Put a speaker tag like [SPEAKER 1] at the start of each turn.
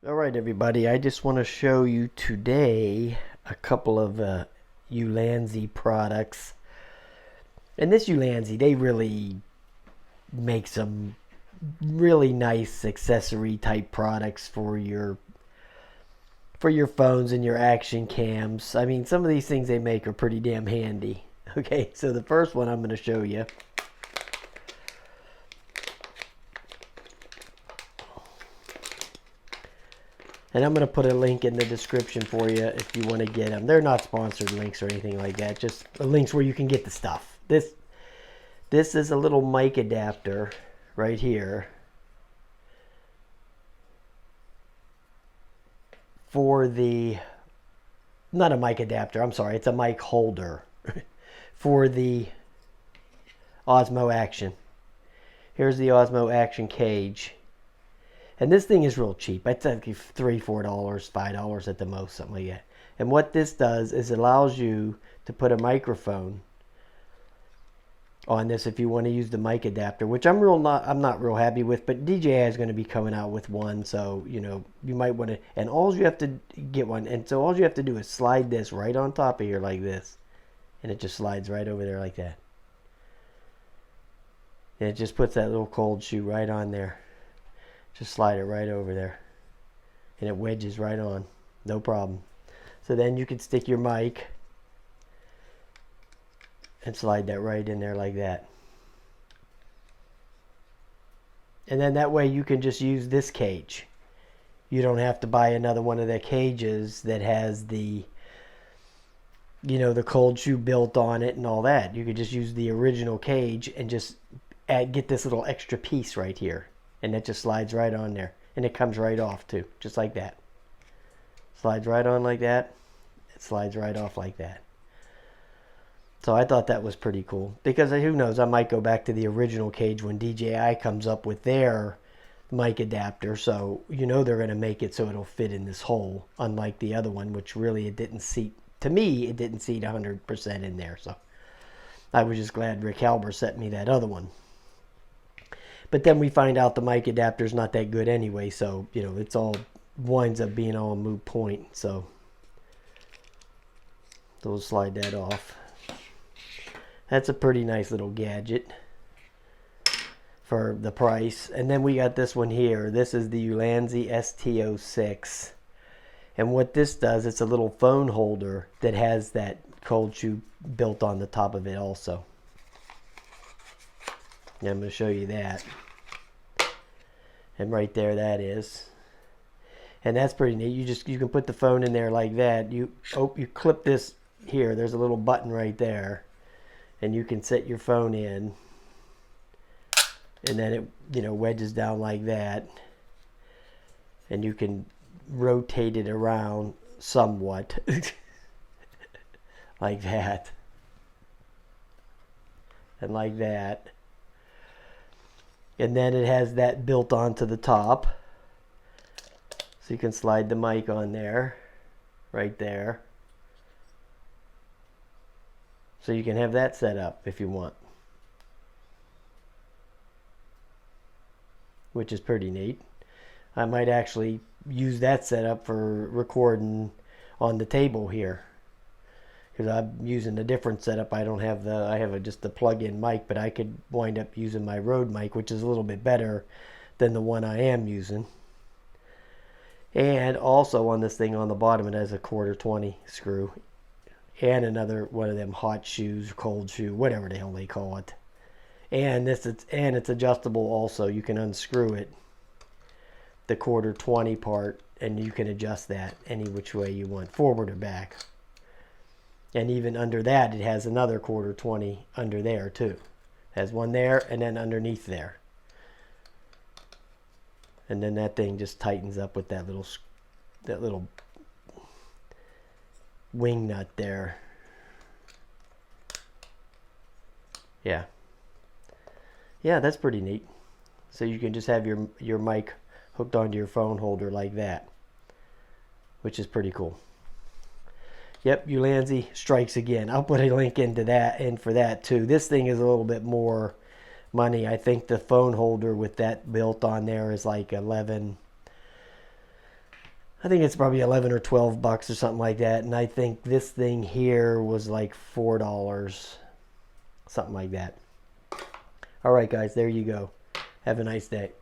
[SPEAKER 1] Alright everybody, I just want to show you today a couple of Ulanzi products. And this Ulanzi, they really make some really nice accessory type products for your phones and your action cams. I mean, some of these things they make are pretty damn handy. Okay, so the first one I'm going to show you, and I'm going to put a link in the description for you if you want to get them. They're not sponsored links or anything like that, just links where you can get the stuff. This is a little mic adapter right here for the, not a mic adapter, I'm sorry, it's a mic holder for the Osmo Action. Here's the Osmo Action cage. And this thing is real cheap. It's like $3, $4, $5 at the most, something like that. And what this does is it allows you to put a microphone on this if you want to use the mic adapter, which I'm not real happy with, but DJI is going to be coming out with one, so you might want to, and all you have to get one, and so all you have to do is slide this right on top of here like this, and it just slides right over there like that. And it just puts that little cold shoe right on there. Just slide it right over there, and it wedges right on, no problem. So then you can stick your mic and slide that right in there like that. And then that way you can just use this cage. You don't have to buy another one of the cages that has the the cold shoe built on it and all that. You could just use the original cage and just get this little extra piece right here, and it just slides right on there, and it comes right off too, just like that. Slides right on like that. It slides right off like that. So I thought that was pretty cool, because who knows, I might go back to the original cage when DJI comes up with their mic adapter. So they're going to make it so it'll fit in this hole, unlike the other one, which really it didn't seat. To me, it didn't seat 100% in there. So I was just glad Rick Halber sent me that other one. But then we find out the mic adapter's not that good anyway, so it's all winds up being all a moot point. So we'll slide that off. That's a pretty nice little gadget for the price. And then we got this one here. This is the Ulanzi ST06. And what this does, it's a little phone holder that has that cold shoe built on the top of it also. Yeah, I'm going to show you that. And right there that is. And that's pretty neat. You can put the phone in there like that. You clip this here. There's a little button right there. And you can set your phone in, and then it wedges down like that, and you can rotate it around somewhat like that and like that, and then it has that built onto the top, so you can slide the mic on there right there. So you can have that set up if you want, which is pretty neat. I might actually use that setup for recording on the table here, because I'm using a different setup. I have just the plug-in mic, but I could wind up using my Rode mic, which is a little bit better than the one I am using. And also on this thing on the bottom, it has a 1/4 screw. And another one of them hot shoes, cold shoe, whatever the hell they call it. And it's adjustable also. You can unscrew it, the 1/4 part, and you can adjust that any which way you want, forward or back. And even under that, it has another 1/4 under there too. It has one there and then underneath there. And then that thing just tightens up with that little wing nut there. Yeah, that's pretty neat. So you can just have your mic hooked onto your phone holder like that, which is pretty cool. Yep, Ulanzi strikes again. I'll put a link into that and for that too. This thing is a little bit more money. I think the phone holder with that built on there is like 11 I think it's probably 11 or 12 bucks or something like that. And I think this thing here was like $4, something like that. All right, guys, there you go. Have a nice day.